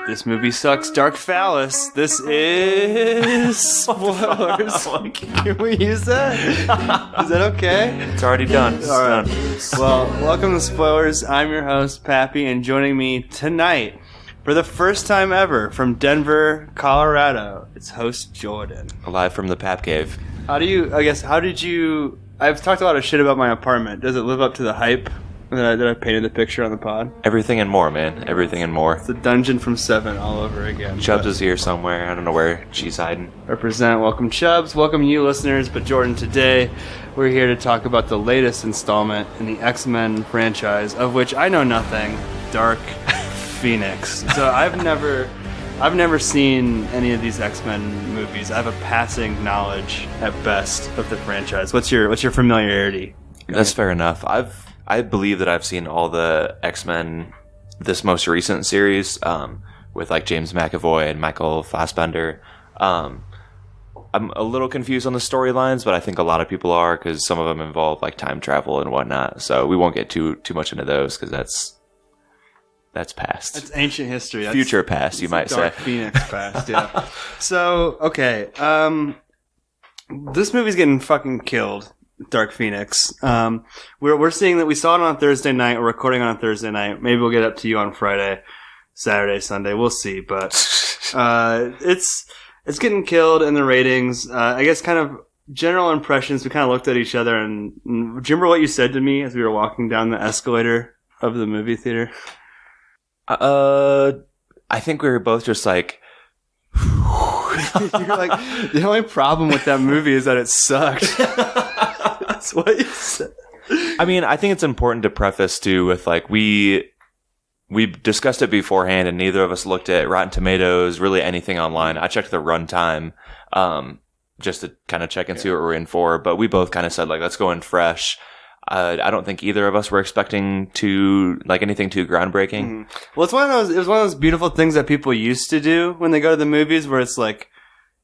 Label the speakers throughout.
Speaker 1: This movie sucks. Dark Phallus. This is spoilers. Can we use that? Is that okay?
Speaker 2: It's already done.
Speaker 1: All right. Well, welcome to Spoilers. I'm your host, Pappy, and joining me tonight, for the first time ever, from Denver, Colorado, it's host Jordan.
Speaker 2: Live from the Pap Cave.
Speaker 1: How did you... I've talked a lot of shit about my apartment. Does it live up to the hype that I painted the picture on the pod?
Speaker 2: Everything and more, man. Everything and more.
Speaker 1: It's a dungeon from Seven all over again.
Speaker 2: Chubbs is here somewhere. I don't know where she's hiding.
Speaker 1: Represent. Welcome, Chubbs. Welcome, you listeners. But Jordan, today we're here to talk about the latest installment in the X-Men franchise, of which I know nothing. Dark Phoenix. So I've never seen any of these X-Men movies. I have a passing knowledge at best of the franchise. What's your familiarity?
Speaker 2: That's fair enough. I believe that I've seen all the X-Men, this most recent series, with like James McAvoy and Michael Fassbender. I'm a little confused on the storylines, but I think a lot of people are, because some of them involve like time travel and whatnot. So we won't get too much into those, because that's past.
Speaker 1: That's ancient history. That's
Speaker 2: future past, you might
Speaker 1: Dark
Speaker 2: say.
Speaker 1: Phoenix past, yeah. So, okay. This movie's getting fucking killed. Dark Phoenix. We're seeing that we saw it on Thursday night. We're recording on a Thursday night. Maybe we'll get up to you on Friday, Saturday, Sunday. We'll see. But it's getting killed in the ratings. I guess kind of general impressions. We kind of looked at each other, and do you remember what you said to me as we were walking down the escalator of the movie theater?
Speaker 2: I think we were both just like...
Speaker 1: You're like, the only problem with that movie is that it sucked. That's what you said.
Speaker 2: I mean, I think it's important to preface too with like we discussed it beforehand, and neither of us looked at Rotten Tomatoes, really anything online. I checked the runtime, just to kind of check and see what we're in for. But we both kind of said like, let's go in fresh. I don't think either of us were expecting anything too groundbreaking.
Speaker 1: Mm. Well, it was one of those beautiful things that people used to do when they go to the movies, where it's like,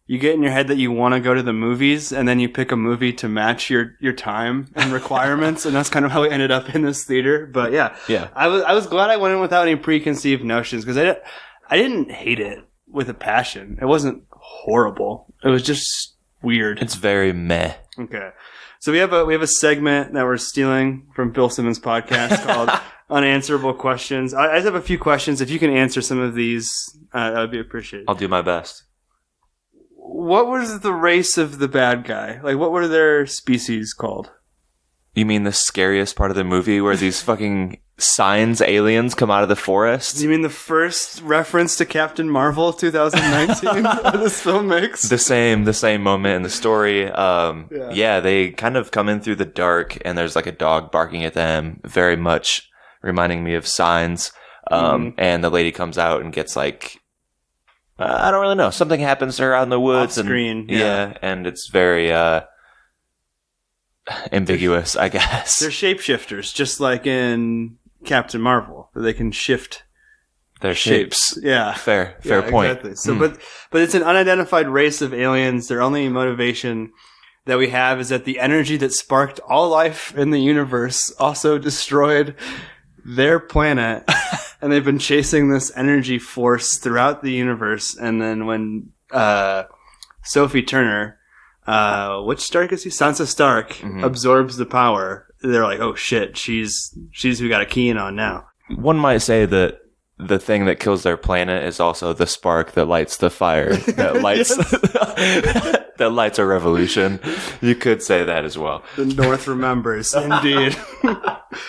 Speaker 1: you get in your head that you want to go to the movies, and then you pick a movie to match your time and requirements, and that's kind of how we ended up in this theater. But yeah. I was glad I went in without any preconceived notions, because I didn't hate it with a passion. It wasn't horrible. It was just weird.
Speaker 2: It's very meh.
Speaker 1: Okay. So we have a segment that we're stealing from Bill Simmons' podcast called Unanswerable Questions. I just have a few questions. If you can answer some of these, that would be appreciated.
Speaker 2: I'll do my best.
Speaker 1: What was the race of the bad guy? Like, what were their species called?
Speaker 2: You mean the scariest part of the movie, where these fucking signs aliens come out of the forest?
Speaker 1: You mean the first reference to Captain Marvel 2019 that this film makes?
Speaker 2: The same moment in the story. Yeah, they kind of come in through the dark, and there's like a dog barking at them, very much reminding me of Signs. And the lady comes out and gets like, I don't really know. Something happens to her out in the woods.
Speaker 1: Off screen.
Speaker 2: Yeah, and it's very ambiguous, I guess.
Speaker 1: They're shapeshifters, just like in Captain Marvel. They can shift
Speaker 2: their shapes.
Speaker 1: Yeah.
Speaker 2: Fair point.
Speaker 1: Exactly. So, but it's an unidentified race of aliens. Their only motivation that we have is that the energy that sparked all life in the universe also destroyed their planet. And they've been chasing this energy force throughout the universe. And then when Sophie Turner, which Stark is he? Sansa Stark absorbs the power, they're like, oh shit, she's who got a key in on now.
Speaker 2: One might say that the thing that kills their planet is also the spark that lights the fire, that lights that lights a revolution. You could say that as well.
Speaker 1: The North remembers, indeed.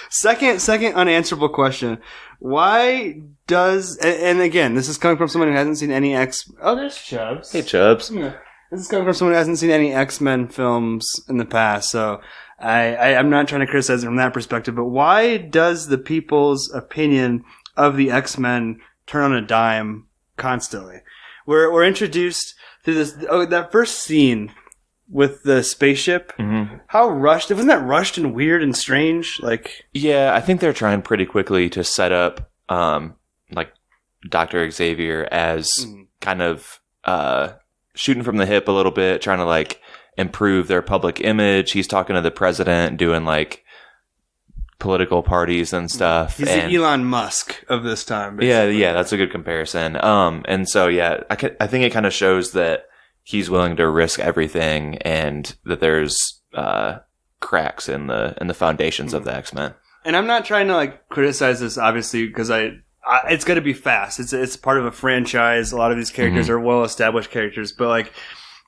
Speaker 1: Second unanswerable question. Why does, and again, this is coming from someone who hasn't seen any there's Chubbs.
Speaker 2: Hey, Chubbs.
Speaker 1: Yeah. This is coming from someone who hasn't seen any X-Men films in the past, so I'm not trying to criticize it from that perspective, but why does the people's opinion of the X-Men turn on a dime constantly? We're introduced to that first scene with the spaceship. How rushed? Wasn't that rushed and weird and strange? Like,
Speaker 2: yeah, I think they're trying pretty quickly to set up like Dr. Xavier as kind of shooting from the hip a little bit, trying to like improve their public image. He's talking to the president, doing like political parties and stuff.
Speaker 1: He's
Speaker 2: and
Speaker 1: the Elon Musk of this time. Basically.
Speaker 2: Yeah, that's a good comparison. And so yeah, I think it kind of shows that he's willing to risk everything, and that there's cracks in the foundations of the X-Men.
Speaker 1: And I'm not trying to like criticize this, obviously, because it's going to be fast. It's part of a franchise. A lot of these characters are well established characters, but like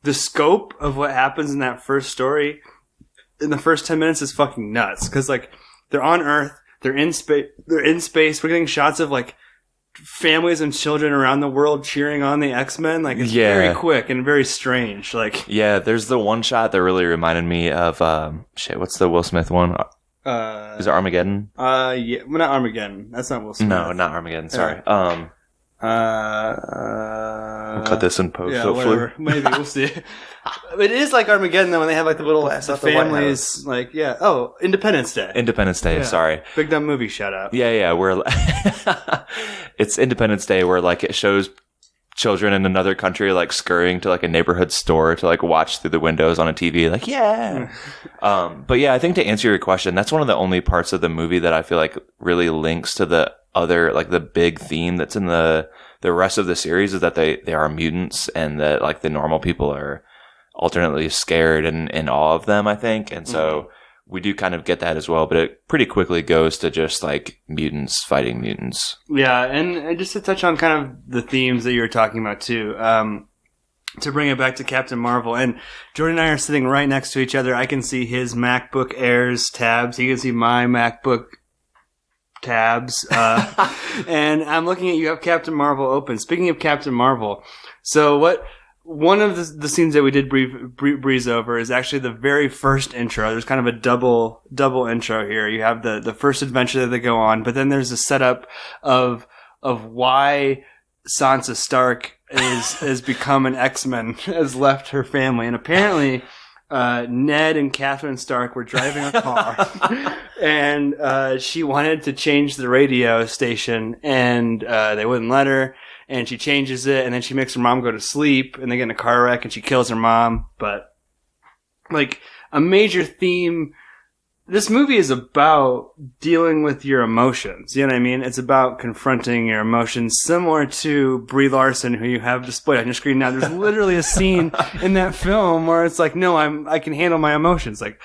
Speaker 1: the scope of what happens in that first story in the first 10 minutes is fucking nuts. Because like they're on Earth, they're in space. We're getting shots of like families and children around the world cheering on the X-Men. Like it's very quick and very strange. Like
Speaker 2: there's the one shot that really reminded me of what's the Will Smith one? Is it Armageddon?
Speaker 1: Well, not Armageddon. That's not Will Smith.
Speaker 2: No, not Armageddon. Sorry. We'll cut this in post.
Speaker 1: Yeah,
Speaker 2: hopefully,
Speaker 1: whatever. Maybe we'll see. It is like Armageddon though, when they have like the little families. Like Independence Day.
Speaker 2: Independence Day. Yeah. Sorry,
Speaker 1: big dumb movie. Shout out.
Speaker 2: Yeah. We're it's Independence Day, where like it shows children in another country like scurrying to like a neighborhood store to like watch through the windows on a TV. Like but yeah, I think to answer your question, that's one of the only parts of the movie that I feel like really links to the other, like the big theme that's in the rest of the series, is that they are mutants, and that like the normal people are alternately scared and in awe of them, I think. And so we do kind of get that as well, but it pretty quickly goes to just like mutants fighting mutants. Yeah,
Speaker 1: and just to touch on kind of the themes that you were talking about too, to bring it back to Captain Marvel, and Jordan and I are sitting right next to each other. I can see his MacBook Air's tabs. He can see my MacBook tabs. And I'm looking at you have Captain Marvel open. Speaking of Captain Marvel, so one of the scenes that we did breeze over is actually the very first intro. There's kind of a double intro here. You have the first adventure that they go on, but then there's a setup of why Sansa Stark has become an X-Men, has left her family, and apparently Ned and Catherine Stark were driving a car, and she wanted to change the radio station, and they wouldn't let her. And she changes it, and then she makes her mom go to sleep, and they get in a car wreck, and she kills her mom. But, like, a major theme, this movie is about dealing with your emotions. You know what I mean? It's about confronting your emotions, similar to Brie Larson, who you have displayed on your screen now. There's literally a scene in that film where it's like, no, I can handle my emotions. Like,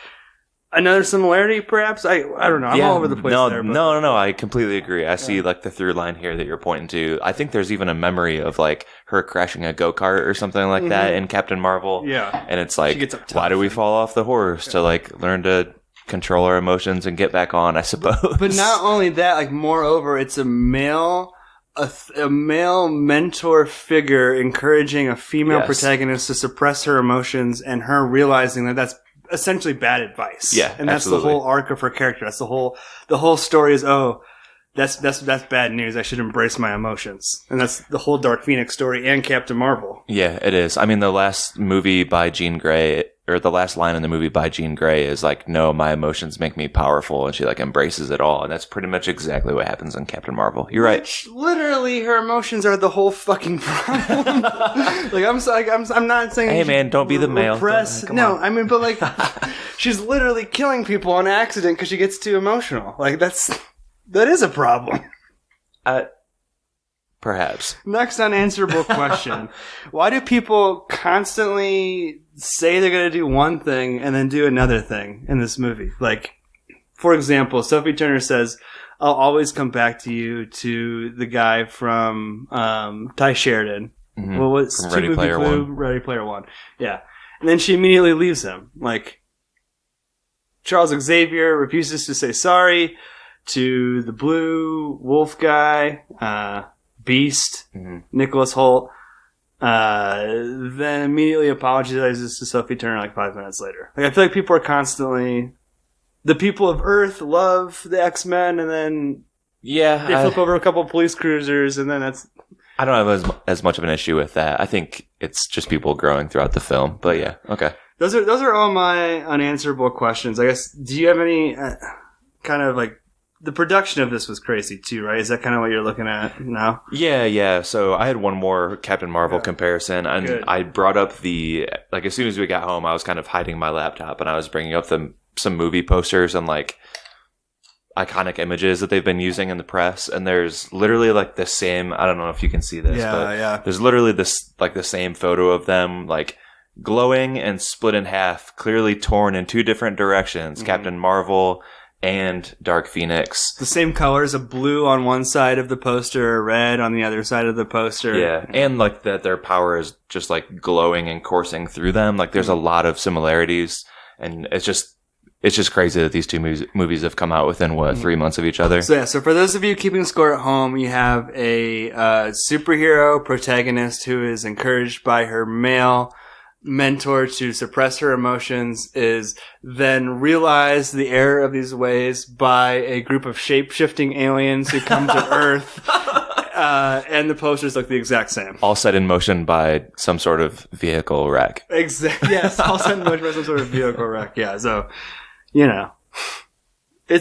Speaker 1: another similarity, perhaps? I don't know. I'm all over the place there. But.
Speaker 2: No. I completely agree. I see like the through line here that you're pointing to. I think there's even a memory of like her crashing a go-kart or something like that in Captain Marvel.
Speaker 1: Yeah.
Speaker 2: And it's like, why do we fall off the horse? To like learn to control our emotions and get back on, I suppose.
Speaker 1: But not only that, like moreover, it's a male mentor figure encouraging a female protagonist to suppress her emotions, and her realizing that that's essentially bad advice.
Speaker 2: Yeah,
Speaker 1: and that's
Speaker 2: absolutely.
Speaker 1: the whole arc of her character. That's the whole story is, that's bad news. I should embrace my emotions. And that's the whole Dark Phoenix story and Captain Marvel.
Speaker 2: Yeah, it is. I mean, the last movie by Jean Grey, or the last line in the movie by Jean Grey is like, no, my emotions make me powerful, and she like embraces it all. And that's pretty much exactly what happens in Captain Marvel. You're right.
Speaker 1: Literally, her emotions are the whole fucking problem. Like, I'm not saying.
Speaker 2: Hey, man, don't be the male.
Speaker 1: No, I mean, but like, she's literally killing people on accident because she gets too emotional. Like, that is a problem.
Speaker 2: Perhaps.
Speaker 1: Next unanswerable question. Why do people constantly say they're going to do one thing and then do another thing in this movie? Like, for example, Sophie Turner says, I'll always come back to you, to the guy from Ty Sheridan.
Speaker 2: Mm-hmm.
Speaker 1: Well, what's
Speaker 2: from Ready Player One.
Speaker 1: Ready Player One. Yeah. And then she immediately leaves him. Like, Charles Xavier refuses to say sorry to the blue wolf guy, Beast, Nicholas Hoult, then immediately apologizes to Sophie Turner like 5 minutes later. Like, I feel like people are constantly, the people of Earth love the X-Men, and then they flip over a couple of police cruisers, and then that's...
Speaker 2: I don't have as much of an issue with that. I think it's just people growing throughout the film, but yeah, okay.
Speaker 1: Those are all my unanswerable questions. I guess, do you have any kind of like, the production of this was crazy too, right? Is that kind of what you're looking at now?
Speaker 2: Yeah. So I had one more Captain Marvel comparison, and good. I brought up as soon as we got home, I was kind of hiding my laptop, and I was bringing up some movie posters, and like, iconic images that they've been using in the press, and there's literally like the same, I don't know if you can see this, but there's literally this like the same photo of them like glowing and split in half, clearly torn in two different directions. Captain Marvel and Dark Phoenix.
Speaker 1: The same colors of blue on one side of the poster, red on the other side of the poster.
Speaker 2: Yeah, and like that their power is just like glowing and coursing through them. Like there's a lot of similarities, and it's just crazy that these two movies have come out within 3 months of each other.
Speaker 1: So for those of you keeping score at home, you have a superhero protagonist who is encouraged by her male mentor to suppress her emotions, is then realized the error of these ways by a group of shape-shifting aliens who come to Earth, and the posters look the exact same.
Speaker 2: All set in motion by some sort of vehicle wreck.
Speaker 1: Yes, all set in motion by some sort of vehicle wreck. Yeah, so, you know. Do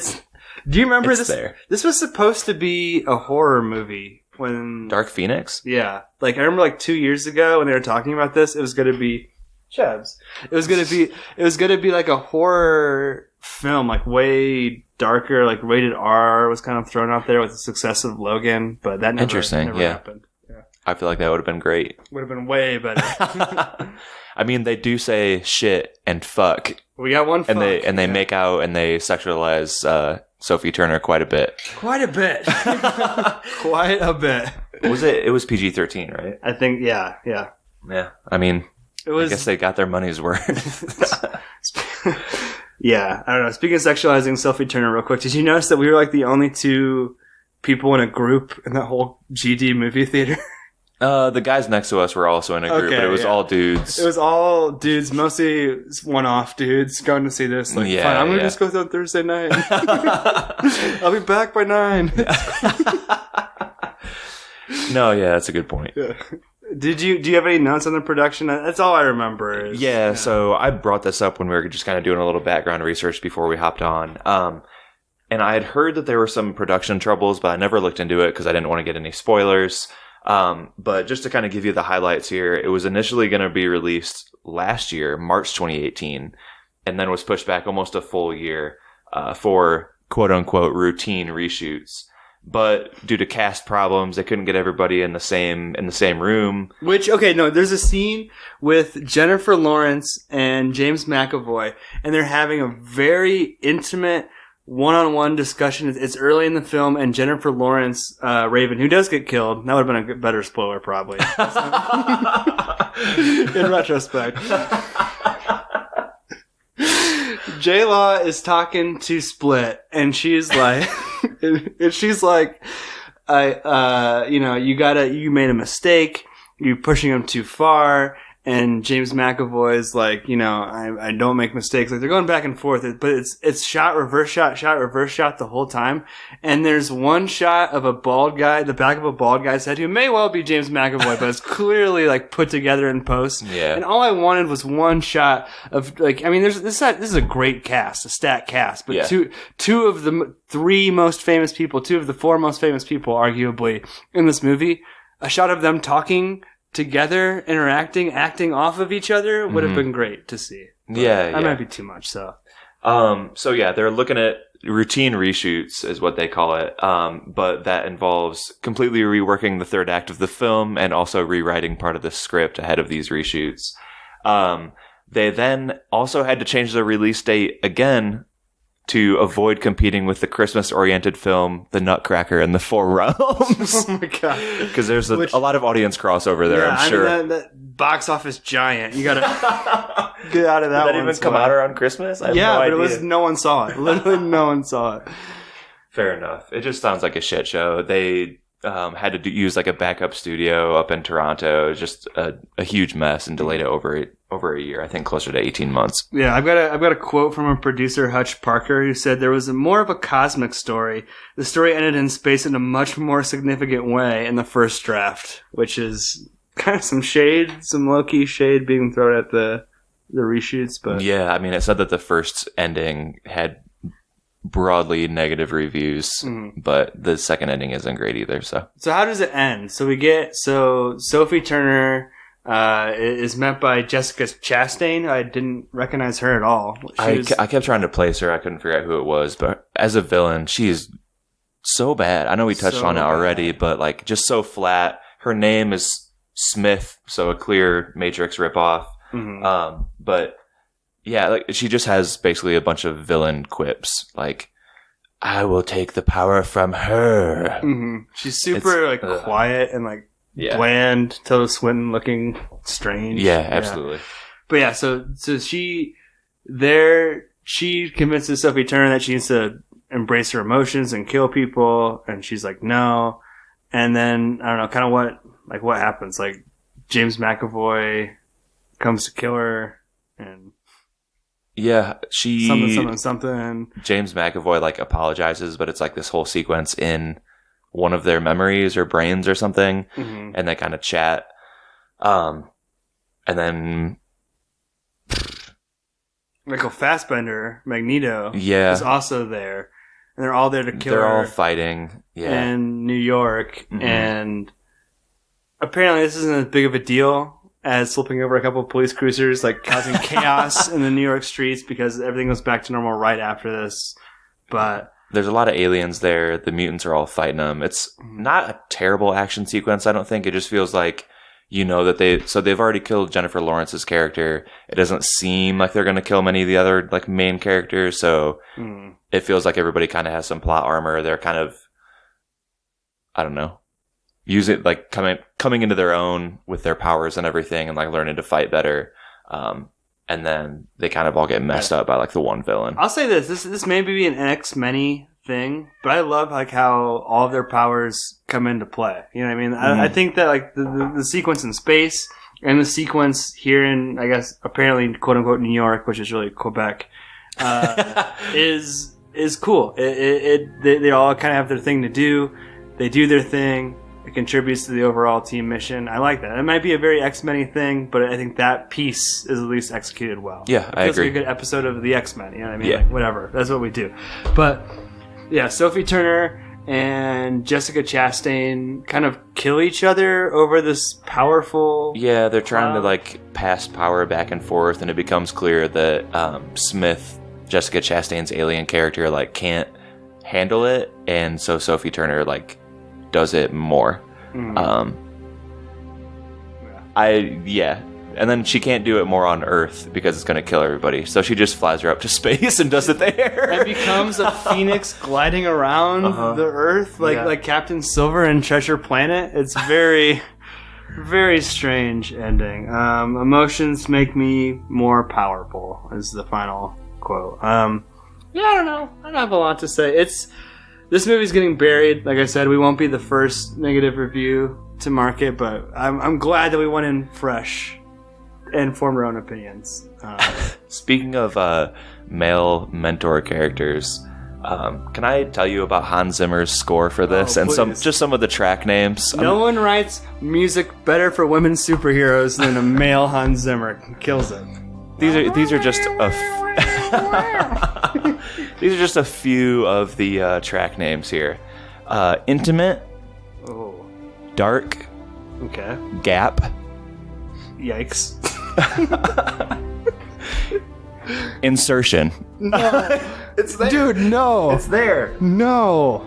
Speaker 1: you remember this? This was supposed to be a horror movie. When
Speaker 2: Dark Phoenix?
Speaker 1: Yeah. Like, I remember like 2 years ago when they were talking about this, it was going to be Chubs. It was going to be like a horror film, like way darker, like rated R was kind of thrown out there with the success of Logan, but that never happened. Yeah.
Speaker 2: I feel like that would have been great.
Speaker 1: Would have been way better.
Speaker 2: I mean, they do say shit and fuck.
Speaker 1: We got one fuck.
Speaker 2: And they make out and they sexualize Sophie Turner quite a bit.
Speaker 1: Quite a bit. Quite a bit.
Speaker 2: It was PG-13, right?
Speaker 1: I think, yeah. Yeah,
Speaker 2: I mean, I guess they got their money's worth.
Speaker 1: Yeah, I don't know. Speaking of sexualizing Sophie Turner real quick, did you notice that we were like the only two people in a group in that whole GD movie theater?
Speaker 2: The guys next to us were also in a group, but it was all dudes.
Speaker 1: It was all dudes, mostly one-off dudes going to see this. Like, fine, I'm going to just go on Thursday night. I'll be back by 9.
Speaker 2: No, yeah, that's a good point.
Speaker 1: Yeah. Do you have any notes on the production? That's all I remember.
Speaker 2: Yeah, so I brought this up when we were just kind of doing a little background research before we hopped on. And I had heard that there were some production troubles, but I never looked into it because I didn't want to get any spoilers. But just to kind of give you the highlights here, it was initially going to be released last year, March 2018, and then was pushed back almost a full year for quote-unquote routine reshoots. But due to cast problems, they couldn't get everybody in the same room.
Speaker 1: There's a scene with Jennifer Lawrence and James McAvoy, and they're having a very intimate one-on-one discussion. It's early in the film, and Jennifer Lawrence, Raven, who does get killed. That would have been a better spoiler, probably. In retrospect. J-Law is talking to Split, and she's like, you made a mistake. You're pushing him too far. And James McAvoy is like, I don't make mistakes. Like, they're going back and forth, but it's shot, reverse shot, the whole time. And there's one shot of a bald guy, the back of a bald guy's head, who may well be James McAvoy, but it's clearly like put together in post.
Speaker 2: Yeah.
Speaker 1: And all I wanted was one shot of this is a great cast, a stacked cast, but two of the three most famous people, two of the four most famous people, arguably, in this movie, a shot of them talking together, interacting, acting off of each other would have been great to see. But that might be too much, so.
Speaker 2: So yeah, they're looking at routine reshoots is what they call it. But that involves completely reworking the third act of the film and also rewriting part of the script ahead of these reshoots. They then also had to change the release date again to avoid competing with the Christmas-oriented film The Nutcracker and the Four Realms.
Speaker 1: Oh my god!
Speaker 2: Because there's a lot of audience crossover there. I'm sure.
Speaker 1: I mean, that box office giant. You gotta get out of that.
Speaker 2: Did that even come out around Christmas?
Speaker 1: But it was. No one saw it. Literally, no one saw it.
Speaker 2: Fair enough. It just sounds like a shit show. They had to use like a backup studio up in Toronto. It was just a huge mess and delayed it over a year. I think closer to 18 months.
Speaker 1: Yeah, I've got a quote from a producer, Hutch Parker, who said there was more of a cosmic story. The story ended in space in a much more significant way in the first draft, which is kind of some low-key shade being thrown at the reshoots. But
Speaker 2: yeah, I mean, it said that the first ending had broadly negative reviews, but the second ending isn't great either. So
Speaker 1: how does it end? So we get Sophie Turner is met by Jessica Chastain. I didn't recognize her at all.
Speaker 2: I kept trying to place her. I couldn't figure out who it was. But as a villain, she is so bad. I know we touched on it already, but like just so flat. Her name is Smith, so a clear Matrix ripoff. Mm-hmm. But yeah, like she just has basically a bunch of villain quips, like "I will take the power from her."
Speaker 1: Mm-hmm. She's super quiet and like bland, Tilda Swinton looking strange.
Speaker 2: Yeah, absolutely.
Speaker 1: But yeah, so she convinces Sophie Turner that she needs to embrace her emotions and kill people, and she's like, no. And then I don't know, kind of what happens? Like James McAvoy comes to kill her, and something.
Speaker 2: James McAvoy like apologizes, but it's like this whole sequence in one of their memories or brains or something, mm-hmm. and they kind of chat. And then
Speaker 1: Michael Fassbender, Magneto, is also there. And they're all there to kill her.
Speaker 2: They're all fighting
Speaker 1: in New York. Mm-hmm. And apparently this isn't as big of a deal as flipping over a couple of police cruisers, like causing chaos in the New York streets, because everything goes back to normal right after this. But
Speaker 2: there's a lot of aliens there. The mutants are all fighting them. It's not a terrible action sequence, I don't think. It just feels like, that they've already killed Jennifer Lawrence's character. It doesn't seem like they're going to kill many of the other like main characters. So it feels like everybody kind of has some plot armor. They're kind of, I don't know, like coming into their own with their powers and everything, and like learning to fight better. And then they kind of all get messed up by like the one villain.
Speaker 1: I'll say this may be an X-Men thing, but I love like how all of their powers come into play. You know what I mean? Mm-hmm. I think that like the sequence in space and the sequence here in, I guess, apparently quote unquote New York, which is really Quebec, is cool. They all kind of have their thing to do. They do their thing. It contributes to the overall team mission. I like that. It might be a very X-Men thing, but I think that piece is at least executed well.
Speaker 2: Yeah, I agree. It feels
Speaker 1: like a good episode of the X-Men. You know what I mean? Yeah. Like, whatever. That's what we do. But yeah, Sophie Turner and Jessica Chastain kind of kill each other over this powerful...
Speaker 2: Yeah, they're trying to like pass power back and forth, and it becomes clear that Smith, Jessica Chastain's alien character, like can't handle it, and so Sophie Turner like does it more. And then she can't do it more on Earth because it's going to kill everybody. So she just flies her up to space and does it there.
Speaker 1: And becomes a phoenix gliding around the Earth like Captain Silver in Treasure Planet. It's very, very strange ending. Emotions make me more powerful is the final quote. I don't know. I don't have a lot to say. This movie's getting buried. Like I said, we won't be the first negative review to market, but I'm glad that we went in fresh and formed our own opinions.
Speaker 2: Speaking of male mentor characters, can I tell you about Hans Zimmer's score for this and some of the track names?
Speaker 1: No one writes music better for women superheroes than a male Hans Zimmer. Kills it.
Speaker 2: These are just these are just a few of the track names here. Intimate.
Speaker 1: Oh.
Speaker 2: Dark.
Speaker 1: Okay.
Speaker 2: Gap.
Speaker 1: Yikes.
Speaker 2: Insertion.
Speaker 1: No.
Speaker 2: It's there.
Speaker 1: Dude, no.
Speaker 2: It's there.
Speaker 1: No.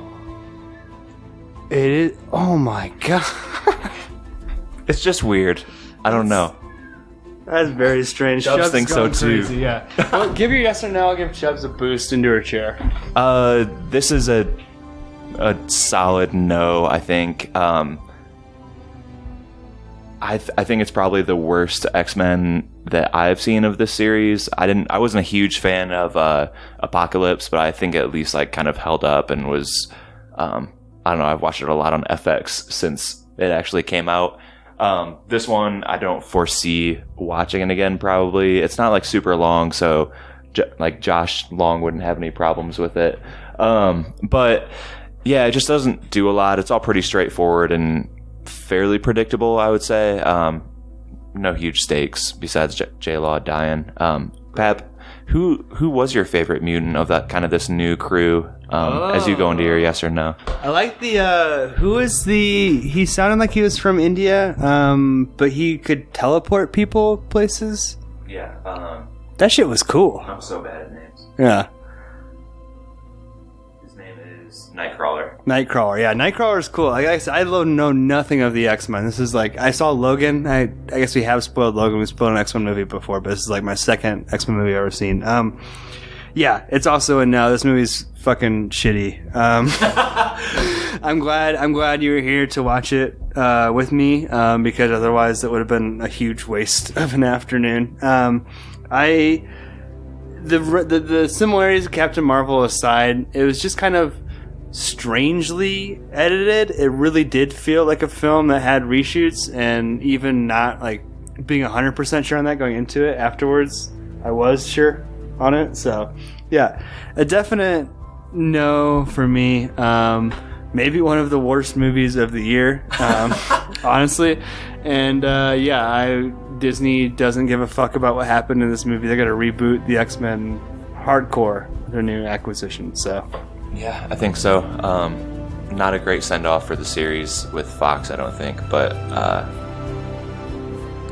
Speaker 1: It is. Oh my god.
Speaker 2: It's just weird. I don't know.
Speaker 1: That's very strange.
Speaker 2: Chubbs thinks so too.
Speaker 1: Crazy, yeah. Well, give your yes or no. I'll give Chubbs a boost into her chair.
Speaker 2: This is a solid no, I think. I think it's probably the worst X-Men that I've seen of this series. I wasn't a huge fan of Apocalypse, but I think it at least like kind of held up and was I don't know, I've watched it a lot on FX since it actually came out. This one I don't foresee watching it again probably. It's not like super long, so like Josh Long wouldn't have any problems with it. But yeah, it just doesn't do a lot. It's all pretty straightforward and fairly predictable, I would say. No huge stakes besides J-Law dying. Pap, who was your favorite mutant of that kind of this new crew as you go into your yes or no.
Speaker 1: I like the he sounded like he was from India, but he could teleport people places.
Speaker 2: Yeah.
Speaker 1: That shit was cool.
Speaker 2: I'm so bad at names.
Speaker 1: Yeah.
Speaker 2: His name is Nightcrawler.
Speaker 1: Nightcrawler, yeah. Nightcrawler's cool. Like I said, I know nothing of the X-Men. This is like, I saw Logan. I guess we have spoiled Logan. We spoiled an X-Men movie before, but this is like my second X-Men movie I've ever seen. Yeah, it's also a no. This movie's fucking shitty. I'm glad you were here to watch it with me, because otherwise it would have been a huge waste of an afternoon. The similarities of Captain Marvel aside, it was just kind of strangely edited. It really did feel like a film that had reshoots, and even not like being 100% sure on that going into it, afterwards I was sure on it. So yeah, a definite no for me. Maybe one of the worst movies of the year, honestly. And Disney doesn't give a fuck about what happened in this movie. They're gonna reboot the X-Men hardcore, their new acquisition. So
Speaker 2: yeah, I think so. Not a great send off for the series with Fox, I don't think, but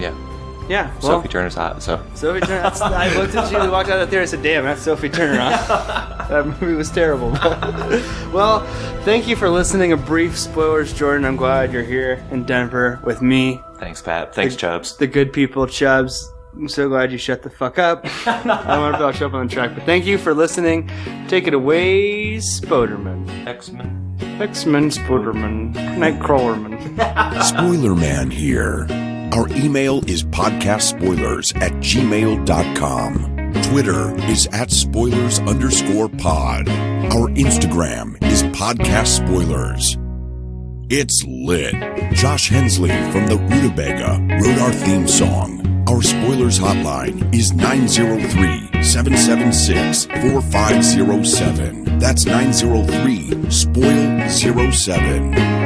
Speaker 2: yeah.
Speaker 1: Yeah, well,
Speaker 2: Sophie Turner's hot.
Speaker 1: Sophie Turner. I looked at you. We walked out of the theater and said, "Damn, that's Sophie Turner." Huh? That movie was terrible. Well, thank you for listening. A brief spoilers, Jordan. I'm glad you're here in Denver with me.
Speaker 2: Thanks, Pat. Thanks, Chubbs.
Speaker 1: The good people, Chubbs. I'm so glad you shut the fuck up. I don't want to show up on the track, but thank you for listening. Take it away, Spoderman.
Speaker 2: X-Men,
Speaker 1: Spoderman, Nightcrawlerman.
Speaker 3: Spoiler Man here. Our email is podcastspoilers@gmail.com. Twitter is @spoilers_pod. Our Instagram is podcastspoilers. It's lit. Josh Hensley from the Rutabaga wrote our theme song. Our spoilers hotline is 903-776-4507. That's 903-SPOIL07.